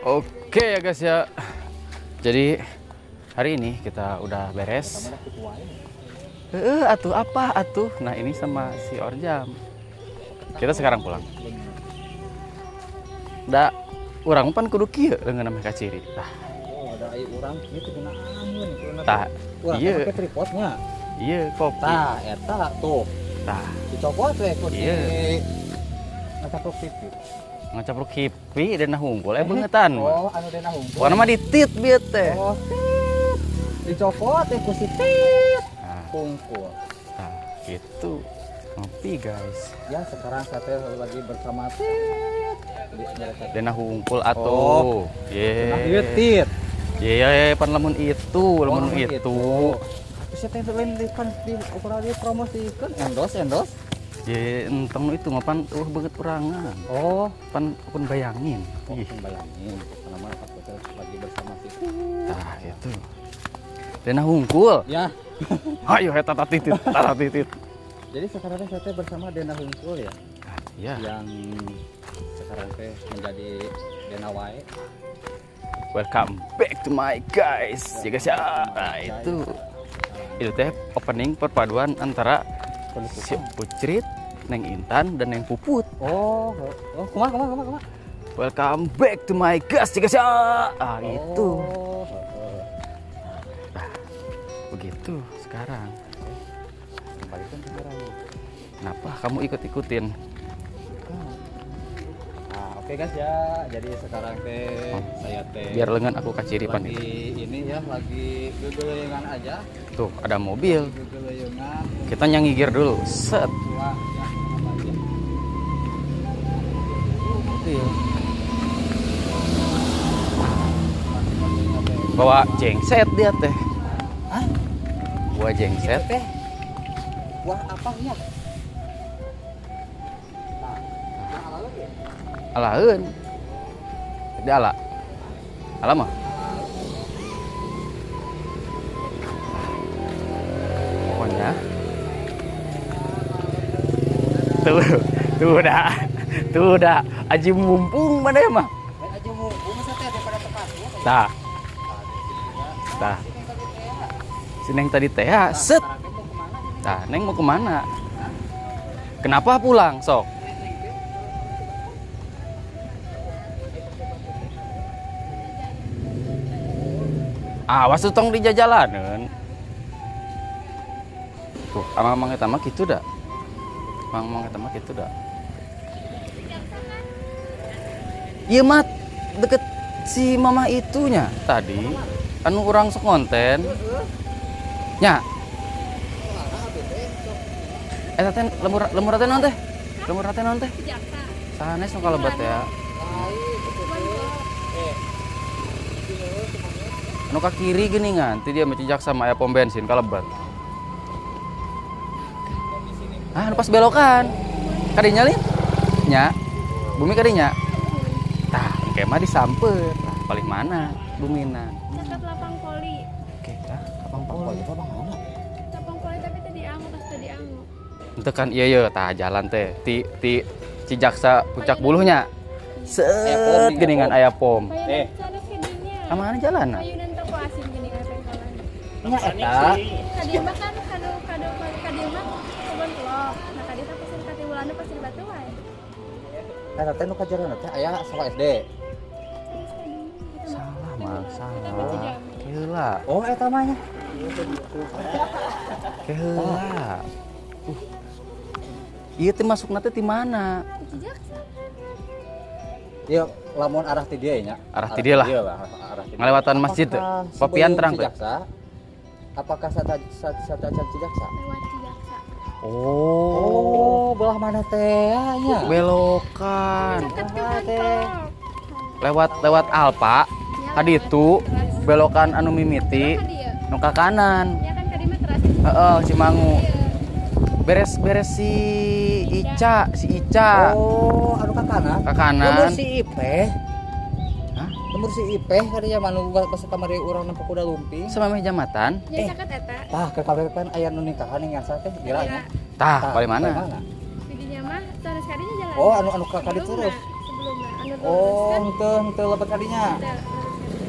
Oke ya guys ya. Jadi hari ini kita udah beres. Atuh apa atuh? Nah ini sama si Orjam. Kita sekarang pulang. Da, urang pan kudu kieu dengan nama kaciri. Tah. Oh, ada ai urang kieu teh geuna angin. Tah. Iya. Pakai tripodnya. Iya, kopi. Tah, eta tuh. Tah. Dicopot we ku di Iya. ngacapruk pipi. Ngacapruk kipi dan hungkul beungetan. Oh, anu dena hungkul. Warna mah ditit bieu teh. Oh, tit. Dicopot teh ku si tit. Nah, Hungkul. nah, gitu. Ngopi guys. Ya, sekarang saya lagi bersama tit. Dena hungkul atuh. Oh. Nah, ieu tit. Iya, pan lamun itu, lamun itu. Terus teh lain di ukuran di promosikeun endorse. Ya enteng nu itu mah pan banget urangan. Oh, Pan pun bayangin. Ih, bayangin. Karena pas kita lagi bersama si tah itu. Dena hungkul. Ya, Ayo eta tata titit. jadi sekarang saya teh bersama Dena Hungkul ya, Ya, yang sekarang teh menjadi Dena wae. welcome back to my guys. Ya guys ya. Nah, itu teh opening perpaduan antara si Pucrit, Neng Intan dan Neng Puput. Oh, kumaha. Welcome back to my guys, ya guys ya. Ah, itu. Oh, Nah, begitu sekarang. kembalikan sekarang. Kenapa kamu ikut-ikutin? Nah, oke guys ya, jadi sekarang teh saya teh Biar lengan aku kaciripan itu. lagi ini ya, lagi gegeleyengan aja. Tuh, ada mobil. Gegeleyengan. Kita nyangigir dulu. Set. Dua, ya, apa aja. Mobil. Bawa jengset dia teh. Hah? Bawa jengset. Teh. Wah, apa ya? Nah, ala lagi. Alaeun. Jadi ala. Ala mah. Pokoknya. Tuh dah. Aji mumpung mana ya mah. Main aja mau masa teh daripada tepat. Tah. Tah. Si Neng tadi teh ya, set. Nah, Neng mau kemana? Kenapa pulang, sok? Awas tuh tong di jalanan. Tuh, amang eta mah kitu da. Amang eta mah kitu da. Ieu mah deket si mama itunya tadi. Anu urang sok konten. Nya. Eta teh lemur teh naon teh? Lemur teh naon teh? Sanes nu kalebat ya. Anu ka kiri geuningan, ti dia mah Cijaksa sama aya pom bensin kalebat. Ah, anu pas belokan. Kadinya lin? Nya. Bumi kadinya. Tah, engke mah disampeut. Tah, paling mana bumina? Catat lapang poli. Oke, tah, lapang poli. Lapang poli tapi tadi angu pas tadi angu. Itu kan iya tah jalan teh ti Cijaksa puncak buluhnya. Set geuningan aya pom. Eh. Sana kedinya. Ka mana jalan? Ayunan toko asin gini pengkolan. Nya eta. Kadieu mah kan kadieu mah kebon telok. Nah kadieu teh pesen ka Tiwulana pasir batu wae. Eta teh nu kajaran teh aya sekolah SD. Salah, Mang, salah. Heula, Oh, eta mah nya. heula. Ieu teh masukna teh ti mana? Cijaksa. Ieu lamun arah ti dieu nya. Arah ti dieu lah. Arah ti dieu. Ngalewatan masjid teh. Apakah Papian sebelum terang teh. Cijaksa? Apakah Cijaksa? Lewat Cijaksa. Oh, belah mana teh nya? belokan. Catat ke kantor. Lewat Alpa. Kaditu belokan anu mimiti nu ka kanan. Ya kan kadieu mah terasa. Heeh, Cimangu. Beres si Ica. Oh, anu ka kanan. Ka kanan. Nomor si Ipeh. Hah? Nomor si Ipeh kadinya manu pas kamari urang nempo kuda lumping. Sama meh jamatan. Ya catat eta. Tah ke kabepan aya nu nikahan yang ngasa teh gila nya. Tah, bagaimana? Didinya mah terus kadinya jalan. Oh, anu ka kadi terus. Sebelumna belum lah. Anu Oh, kan. henteu lebat kadinya. Teh,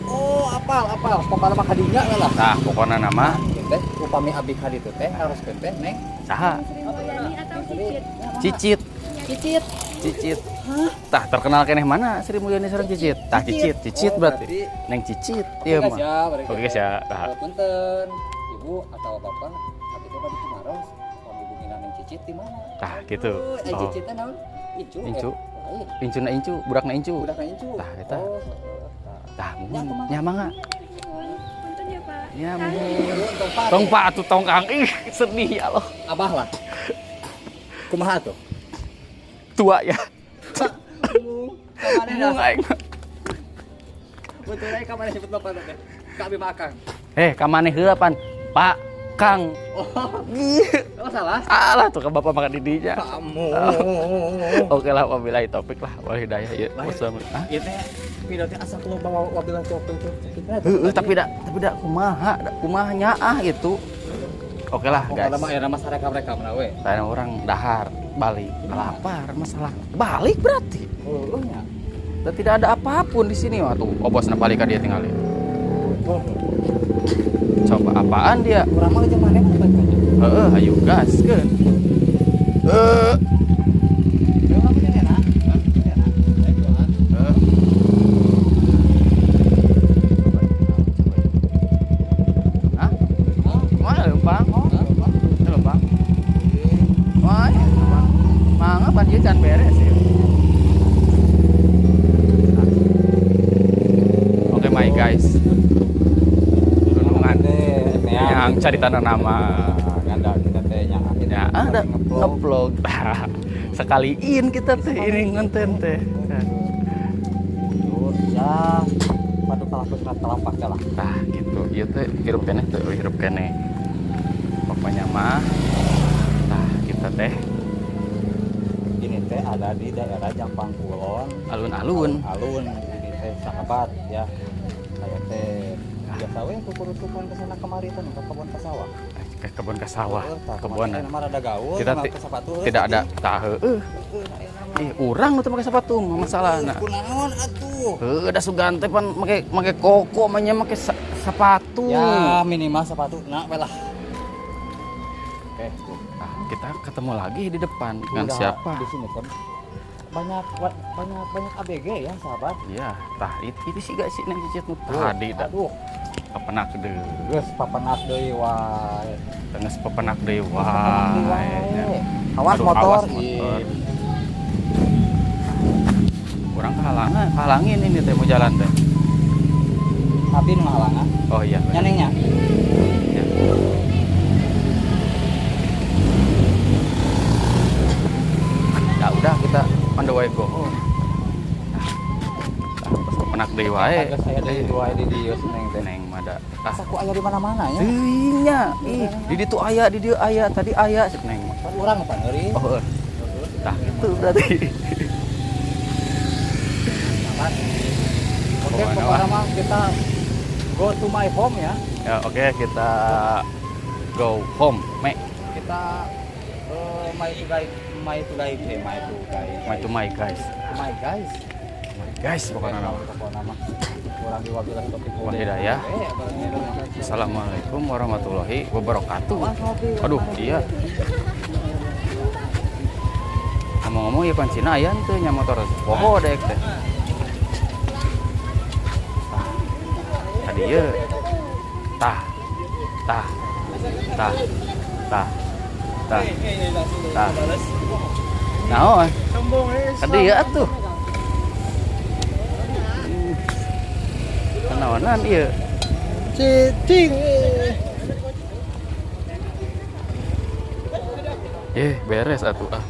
Oh, apal. Pokokna mah kadinya lah. Tah pokokna nama Teh upami abdi ka ditu teh harus teh Neng. saha? Sri Mulyani atau Cicit? Cicit. Cicit. Cicit. Tah terkenal keneh mana Sri Mulyani sareng Cicit? Tah Cicit Oh, berarti. Neng Cicit ieu mah. Oke guys ya. Tah. Punten, Ibu atau Bapak, abdi teh bade Cimaros. Upami ibu ngina Neng Cicit di mana? Tah gitu. Oh. Cicit teh naon? Incu. Incu. Lain. Incuna incu, burakna incu. Budakna Incu. Tah, eta. Oh, Tah mun nya mangga. Punten ya Pak. Ya Kang. mun. Tong Pak atuh tong Kang. Ih sedih ya Allah. Abah lah. Kumaha tuh? Tua ya. Kamane Mun dah. aing. Betul aja kamane sebut bapak teh. Ka Abi Makang. Ka maneh heula pan? Pak Kang. Oh, Iya. oh salah. Alah tuh ke bapak makan didinya. Kamu. Oke lah wabillahi taufik lah wal hidayah ya. Wassalamualaikum. Ah, Ieu teh video teh asa keluar bawa wabillahi taufiq itu. tapi dak kumaha nyaah itu. Oke lah guys. Kalau mah aya nama sareka mereka mana we. Lain orang dahar balik lapar masalah balik berarti. Oh, nya. Dan tidak ada apapun di sini waktu obosna balik ka dia tinggalin. Coba apaan dia? Urang mah jeung maneh mah baca. Heeh, ayo gaskeun. Yo mah punya dena. Dena. Heeh. Hah? Mana lempang? Lempang. Wah, lempang. Mangga pan ieu can beres ya. Oke, my guys. Gunungan yang cari tanah nama. Nganda kita teh nya. Ya, ada ngeplog. Sekaliin kita teh ini ngonten teh. Ya, padu kalampak lah. Nah, gitu. Ieu teh hirup keneh teh, hirup keneh. Pokoknya mah nah, kita teh Ini teh ada di daerah Jampang Kulon. alun-alun. Alun ini teh sahabat ya. Saya teh biasa we tukur-tukur ke sana kemari teh ke kebun ka sawah. Ke kebun ka sawah, kebun. Nama rada gaul, Kita mah ke sepatu. tidak ada tah heueuh. Urang nu teh make sepatu mah masalahna. Kunaon atuh? Heueuh da sugante pan make koko mah nya make sepatu. Ya minimal sepatu nak we lah. Oke, tuh. Nah, kita ketemu lagi di depan dengan Udah, siapa? Di sini kan banyak ABG ya sahabat. Iya, tah itu sih gak sih neng cicit nu tadi dah. Aduh, Pepenak deui. geus papenak deui wae. Geus pepenak deui Papenak deui wae. wae. Awas Aduh, motor. awas motor. Kurang halangin ini teh mau jalan teh. Tapi nu ngalangan. Oh iya. Nyanengnya. Ya. Ya udah kita on the way go home. Penak deui wae. Agak saya dari dua di dieu seneng teh. Neng mada. Asa ku aya di mana-mana ya. Teuing nya. Ih, di ditu aya, di dieu aya, tadi aya cek neng. Kan urang apa ngeuring. Oh, heuh. Tah gitu berarti. Sahabat. Oke, Pokoknya pokoknya mah kita go to my home ya. Ya oke kita go home, Mek. Kita my to guys. My to my guys. My guys. Guys, pokoknya nama. Pokoknya mah kurang diwabilah topik Wal hidayah. Assalamualaikum warahmatullahi wabarakatuh. Aduh, iya. Ngomong-ngomong ya pancina aya teu nya motor poho dek teh. Tadi ye. Tah. Naon? Tadi ya atuh. Kenaonan ieu. Cicing. Beres atuh ah.